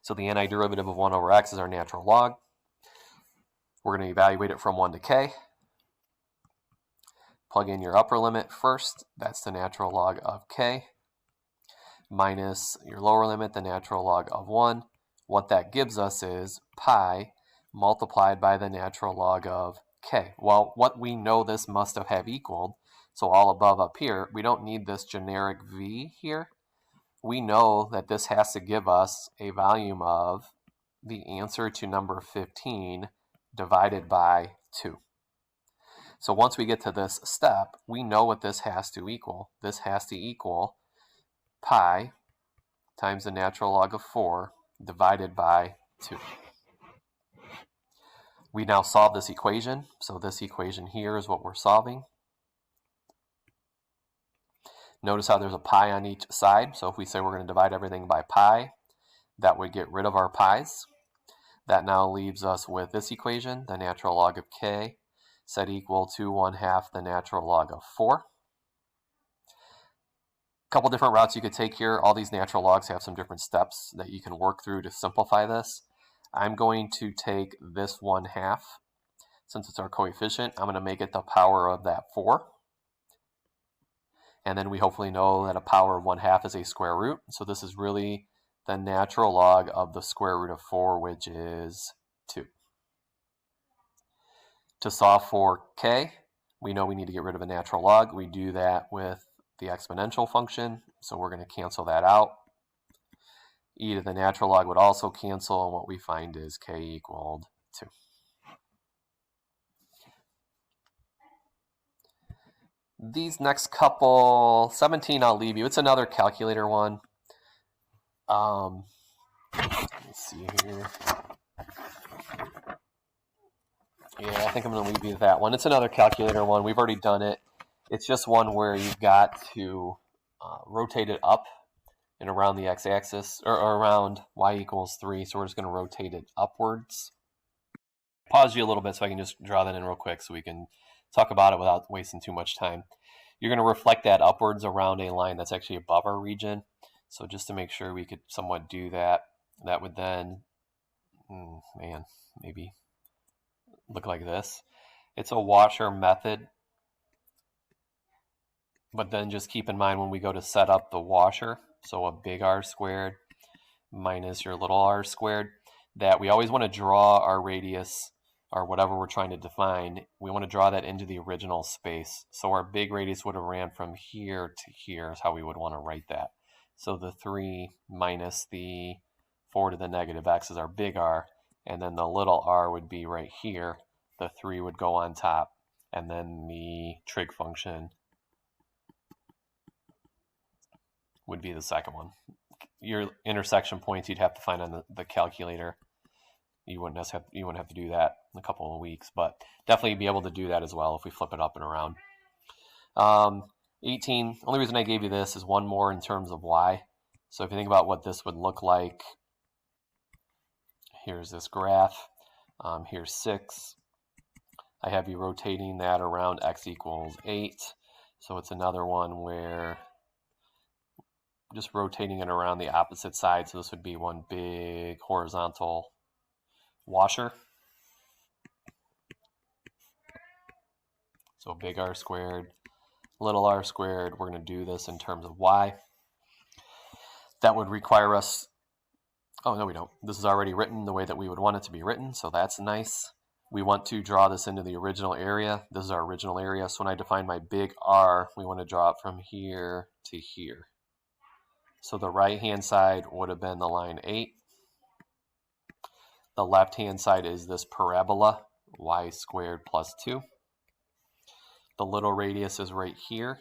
So the antiderivative of 1 over x is our natural log. We're going to evaluate it from 1 to k. Plug in your upper limit first. That's the natural log of k. Minus your lower limit, the natural log of 1. What that gives us is pi multiplied by the natural log of k. Well, what we know this must have equaled, so all above up here, we don't need this generic v here. We know that this has to give us a volume of the answer to number 15 divided by 2. So once we get to this step, we know what this has to equal. This has to equal pi times the natural log of 4 divided by 2. We now solve this equation. So this equation here is what we're solving. Notice how there's a pi on each side. So if we say we're going to divide everything by pi, that would get rid of our pi's. That now leaves us with this equation, the natural log of k, set equal to 1/2 the natural log of 4. A couple different routes you could take here. All these natural logs have some different steps that you can work through to simplify this. I'm going to take this 1/2. Since it's our coefficient, I'm going to make it the power of that 4. And then we hopefully know that a power of 1/2 is a square root. So this is really the natural log of the square root of 4, which is 2. To solve for k, we know we need to get rid of a natural log. We do that with the exponential function, so we're going to cancel that out. E to the natural log would also cancel, and what we find is k equaled 2. These next couple, 17 I'll leave you. It's another calculator one. Let me see here. Yeah, I think I'm going to leave you with that one. It's another calculator one. We've already done it. It's just one where you've got to rotate it up and around the x-axis, or around y equals 3, so we're just going to rotate it upwards. Pause you a little bit so I can just draw that in real quick so we can talk about it without wasting too much time. You're going to reflect that upwards around a line that's actually above our region. So just to make sure we could somewhat do that, that would then, maybe look like this. It's a washer method, but then just keep in mind when we go to set up the washer, so a big R squared minus your little r squared, that we always want to draw our radius or whatever we're trying to define, we want to draw that into the original space. So our big radius would have ran from here to here is how we would want to write that. So the 3 minus the 4 to the negative x is our big R, and then the little r would be right here. The 3 would go on top, and then the trig function would be the second one. Your intersection points you'd have to find on the calculator. You wouldn't have to do that in a couple of weeks, but definitely be able to do that as well if we flip it up and around. 18, only reason I gave you this is one more in terms of y. So if you think about what this would look like, here's this graph, here's 6. I have you rotating that around x equals 8. So it's another one where just rotating it around the opposite side. So this would be one big horizontal washer. So big R squared, little r squared. We're going to do this in terms of y. That would require us, oh no we don't. This is already written the way that we would want it to be written, so that's nice. We want to draw this into the original area. This is our original area. So when I define my big R, we want to draw it from here to here. So the right-hand side would have been the line 8. The left-hand side is this parabola, y squared plus 2. The little radius is right here.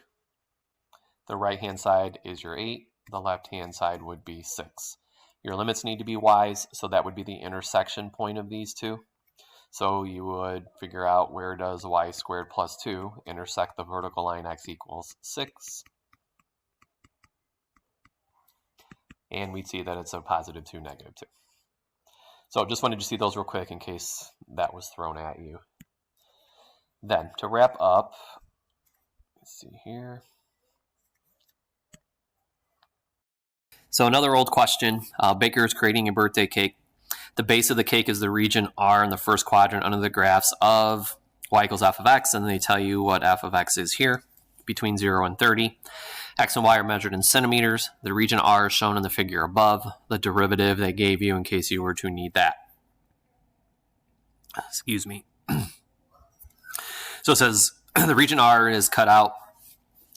The right-hand side is your 8. The left-hand side would be 6. Your limits need to be y's, so that would be the intersection point of these two. So you would figure out where does y squared plus 2 intersect the vertical line x equals 6. And we'd see that it's a positive 2, negative 2. So just wanted to see those real quick in case that was thrown at you. Then to wrap up, let's see here. So another old question, baker is creating a birthday cake. The base of the cake is the region R in the first quadrant under the graphs of y equals f of x, and they tell you what f of x is here, between 0 and 30. X and y are measured in centimeters. The region R is shown in the figure above, the derivative they gave you in case you were to need that. Excuse me. So it says the region R is cut out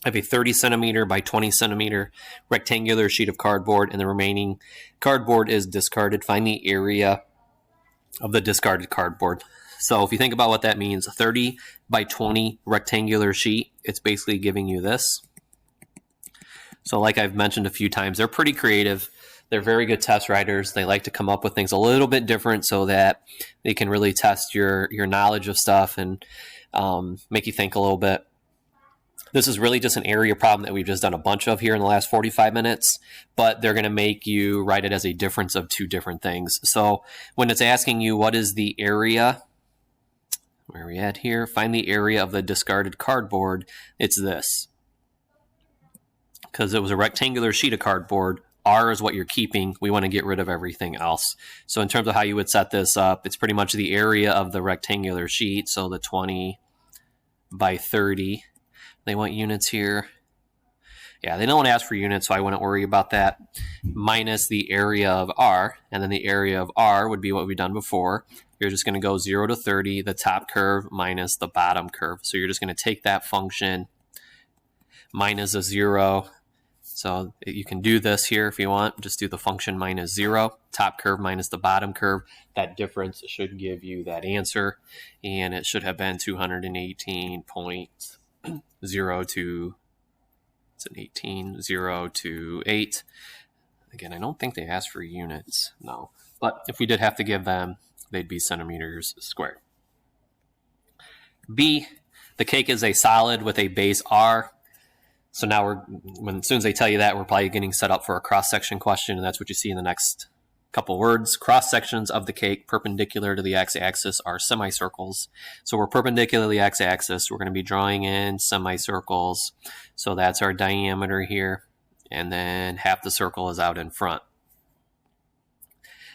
of a 30 centimeter by 20 centimeter rectangular sheet of cardboard, and the remaining cardboard is discarded. Find the area of the discarded cardboard. So if you think about what that means, a 30 by 20 rectangular sheet, it's basically giving you this. So like I've mentioned a few times, they're pretty creative. They're very good test writers. They like to come up with things a little bit different so that they can really test your knowledge of stuff and make you think a little bit. This is really just an area problem that we've just done a bunch of here in the last 45 minutes, but they're going to make you write it as a difference of two different things. So when it's asking you what is the area, where are we at here? Find the area of the discarded cardboard. It's this. Because it was a rectangular sheet of cardboard, R is what you're keeping. We want to get rid of everything else. So in terms of how you would set this up, it's pretty much the area of the rectangular sheet. So the 20 by 30. They want units here. Yeah, they don't ask for units, so I wouldn't worry about that. Minus the area of R, and then the area of R would be what we've done before. You're just going to go 0 to 30, the top curve minus the bottom curve. So you're just going to take that function minus a 0. So you can do this here if you want. Just do the function minus 0, top curve minus the bottom curve. That difference should give you that answer, and it should have been 218.0 to, it's an 18, 0 to 8. Again, I don't think they asked for units, no. But if we did have to give them, they'd be centimeters squared. B, the cake is a solid with a base R. So now as soon as they tell you that, we're probably getting set up for a cross-section question, and that's what you see in the next couple words. Cross-sections of the cake perpendicular to the x-axis are semicircles. So we're perpendicular to the x-axis. We're going to be drawing in semicircles. So that's our diameter here, and then half the circle is out in front.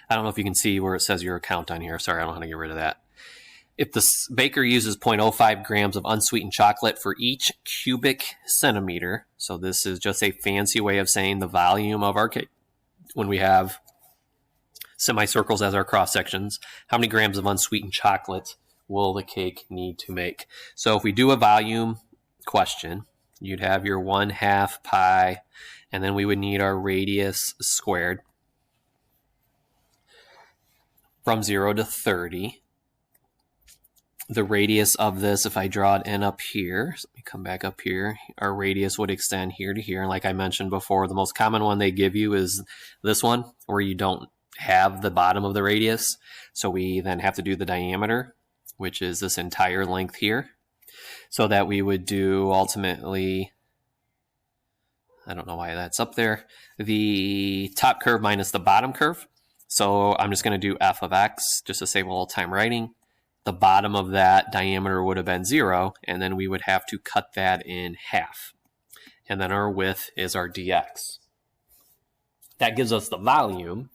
I don't know if you can see where it says your count on here. Sorry, I don't know how to get rid of that. If the baker uses 0.05 grams of unsweetened chocolate for each cubic centimeter, so this is just a fancy way of saying the volume of our cake, when we have semicircles as our cross sections, how many grams of unsweetened chocolate will the cake need to make? So if we do a volume question, you'd have your 1/2 pi, and then we would need our radius squared from 0 to 30. The radius of this, if I draw it in up here, so let me come back up here, our radius would extend here to here. And like I mentioned before, the most common one they give you is this one, where you don't have the bottom of the radius. So we then have to do the diameter, which is this entire length here. So that we would do ultimately, I don't know why that's up there, the top curve minus the bottom curve. So I'm just going to do f of x just to save a little time writing. The bottom of that diameter would have been 0, and then we would have to cut that in half. And then our width is our dx. That gives us the volume.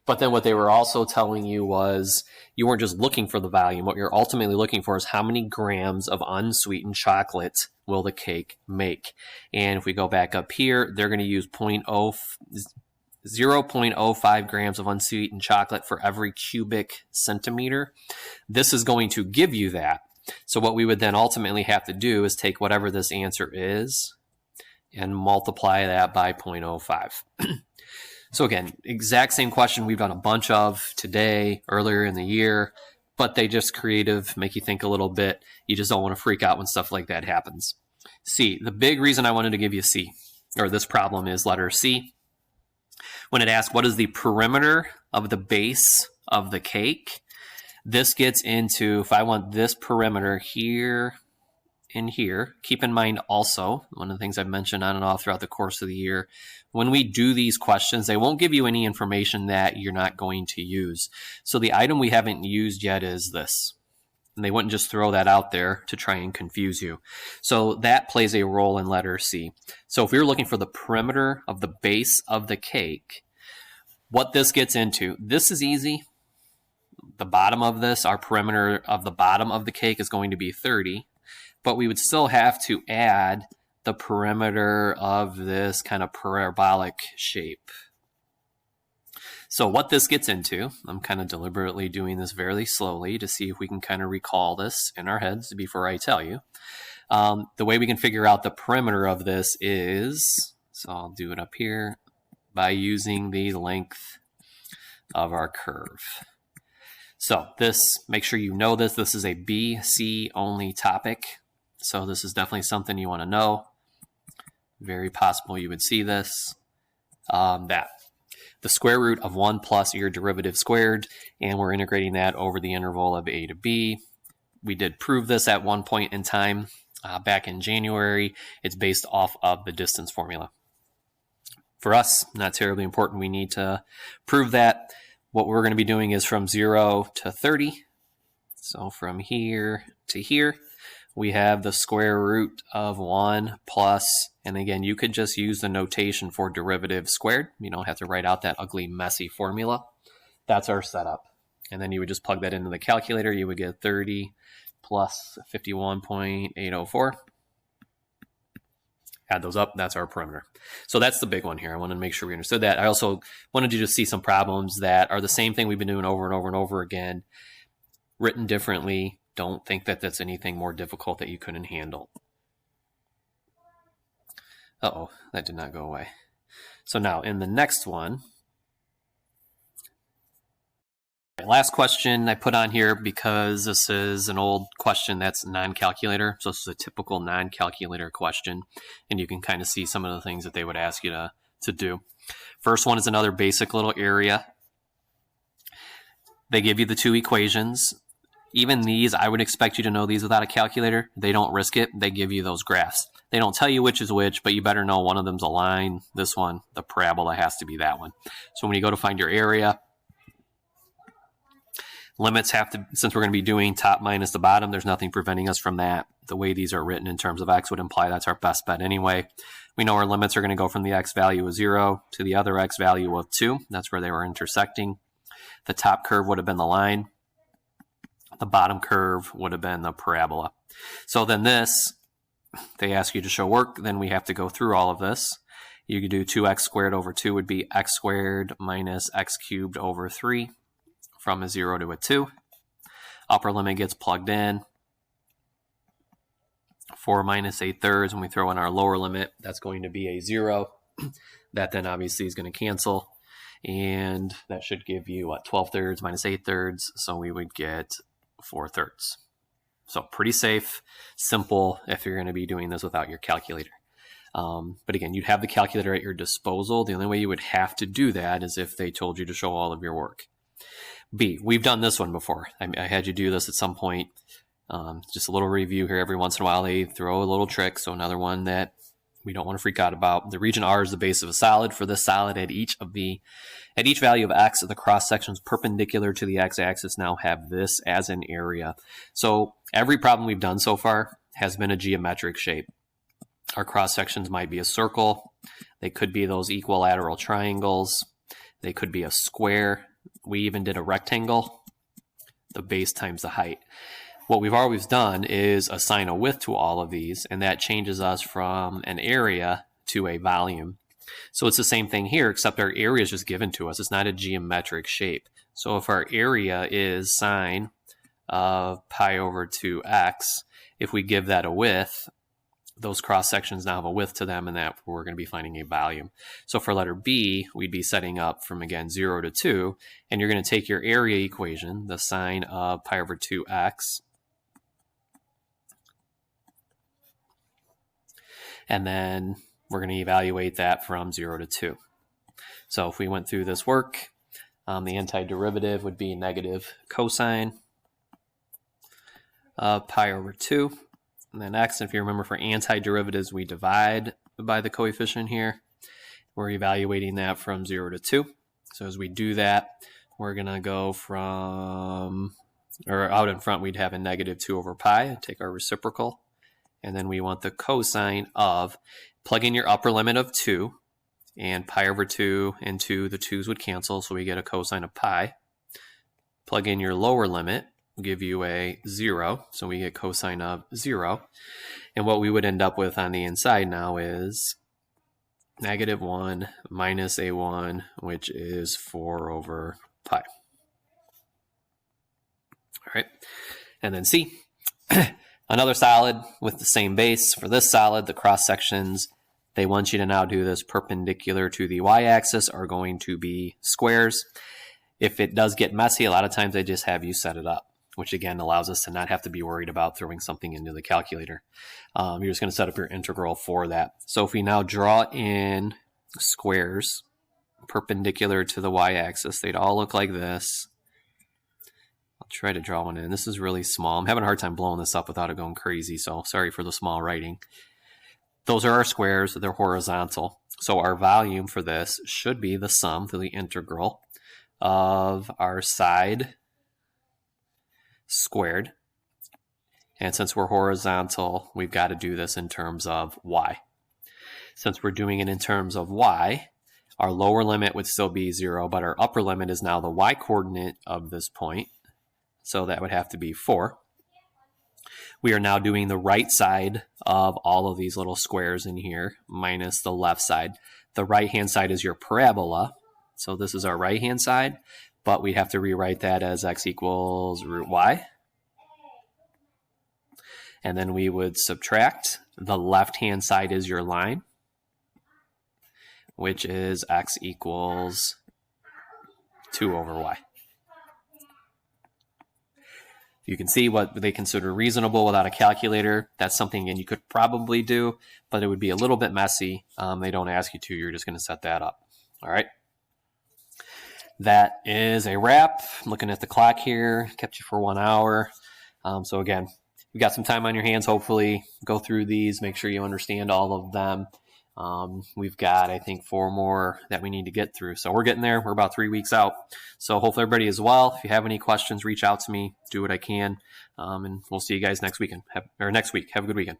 But then what they were also telling you was you weren't just looking for the volume. What you're ultimately looking for is how many grams of unsweetened chocolate will the cake make. And if we go back up here, they're going to use 0.05 grams of unsweetened chocolate for every cubic centimeter. This is going to give you that. So what we would then ultimately have to do is take whatever this answer is and multiply that by 0.05. So again, exact same question we've done a bunch of today, earlier in the year, but they just creative, make you think a little bit. You just don't want to freak out when stuff like that happens. C, the big reason I wanted to give you C, or this problem, is letter C. When it asks what is the perimeter of the base of the cake, this gets into, if I want this perimeter here and here, keep in mind also, one of the things I've mentioned on and off throughout the course of the year, when we do these questions, they won't give you any information that you're not going to use. So the item we haven't used yet is this. And they wouldn't just throw that out there to try and confuse you. So that plays a role in letter C. So if we were looking for the perimeter of the base of the cake, what this gets into, this is easy. The bottom of this, our perimeter of the bottom of the cake is going to be 30, but we would still have to add the perimeter of this kind of parabolic shape. So what this gets into, I'm kind of deliberately doing this very slowly to see if we can kind of recall this in our heads before I tell you. The way we can figure out the perimeter of this is, so I'll do it up here, by using the length of our curve. So this, make sure you know this. This is a BC only topic. So this is definitely something you want to know. Very possible you would see this. That. The square root of 1 plus your derivative squared, and we're integrating that over the interval of a to b. We did prove this at one point in time back in January. It's based off of the distance formula. For us, not terribly important. We need to prove that. What we're going to be doing is from 0 to 30. So from here to here, we have the square root of 1 plus, and again, you could just use the notation for derivative squared. You don't have to write out that ugly, messy formula. That's our setup. And then you would just plug that into the calculator. You would get 30 plus 51.804. Add those up, that's our perimeter. So that's the big one here. I wanted to make sure we understood that. I also wanted you to see some problems that are the same thing we've been doing over and over and over again, written differently. Don't think that that's anything more difficult that you couldn't handle. Uh-oh, that did not go away. So now in the next one, last question I put on here because this is an old question that's non-calculator. So this is a typical non-calculator question, and you can kind of see some of the things that they would ask you to do. First one is another basic little area. They give you the two equations. Even these, I would expect you to know these without a calculator. They don't risk it. They give you those graphs. They don't tell you which is which, but you better know one of them's a line. This one, the parabola, has to be that one. So when you go to find your area, limits have to, since we're going to be doing top minus the bottom, there's nothing preventing us from that. The way these are written in terms of x would imply that's our best bet anyway. We know our limits are going to go from the x value of 0 to the other x value of 2. That's where they were intersecting. The top curve would have been the line. The bottom curve would have been the parabola. So then this, they ask you to show work, then we have to go through all of this. You could do 2x squared over 2 would be x squared minus x cubed over 3 from a 0 to a 2. Upper limit gets plugged in. 4 minus 8/3, when we throw in our lower limit, that's going to be a 0. That then obviously is going to cancel. And that should give you, what, 12/3 minus 8/3. So we would get 4/3. So pretty safe, simple if you're going to be doing this without your calculator. But again, you'd have the calculator at your disposal. The only way you would have to do that is if they told you to show all of your work. B, we've done this one before. I had you do this at some point. Just a little review here. Every once in a while they throw a little trick. So another one that we don't want to freak out about. The region R is the base of a solid. For this solid, at each value of x, the cross sections perpendicular to the x-axis now have this as an area. So every problem we've done so far has been a geometric shape. Our cross sections might be a circle. They could be those equilateral triangles. They could be a square. We even did a rectangle, the base times the height. What we've always done is assign a width to all of these, and that changes us from an area to a volume. So it's the same thing here, except our area is just given to us. It's not a geometric shape. So if our area is sine of pi over 2x, if we give that a width, those cross sections now have a width to them, and that we're going to be finding a volume. So for letter B, we'd be setting up from, again, 0 to 2, and you're going to take your area equation, the sine of pi over 2x, and then we're going to evaluate that from 0 to 2. So if we went through this work, the antiderivative would be negative cosine of pi over 2. And then x, if you remember, for antiderivatives, we divide by the coefficient here. We're evaluating that from 0 to 2. So as we do that, we're going to go from, or out in front, we'd have a negative 2 over pi, take our reciprocal. And then we want the cosine of, plug in your upper limit of 2, and pi over 2 and 2, the 2's would cancel, so we get a cosine of pi. Plug in your lower limit, give you a 0, so we get cosine of 0. And what we would end up with on the inside now is negative 1 minus a 1, which is 4 over pi. All right, and then C. Another solid with the same base. For this solid, the cross sections, they want you to now do this perpendicular to the y-axis are going to be squares. If it does get messy, a lot of times they just have you set it up, which again allows us to not have to be worried about throwing something into the calculator. You're just going to set up your integral for that. So if we now draw in squares perpendicular to the y-axis, they'd all look like this. I'll try to draw one in. This is really small. I'm having a hard time blowing this up without it going crazy, so sorry for the small writing. Those are our squares. They're horizontal. So our volume for this should be the sum to the integral of our side squared. And since we're horizontal, we've got to do this in terms of y. Since we're doing it in terms of y, our lower limit would still be 0, but our upper limit is now the y coordinate of this point. So that would have to be 4. We are now doing the right side of all of these little squares in here minus the left side. The right-hand side is your parabola. So this is our right-hand side, but we have to rewrite that as x equals root y. And then we would subtract. The left-hand side is your line, which is x equals 2 over y. You can see what they consider reasonable without a calculator. That's something you could probably do, but it would be a little bit messy. They don't ask you to. You're just going to set that up. All right. that is a wrap. I'm looking at the clock here, kept you for 1 hour. So again, you've got some time on your hands. Hopefully, go through these, make sure you understand all of them. We've got, I think, 4 more that we need to get through. So we're getting there. We're about 3 weeks out. So hopefully everybody is well. If you have any questions, reach out to me. Do what I can. And we'll see you guys next weekend. Next week. Have a good weekend.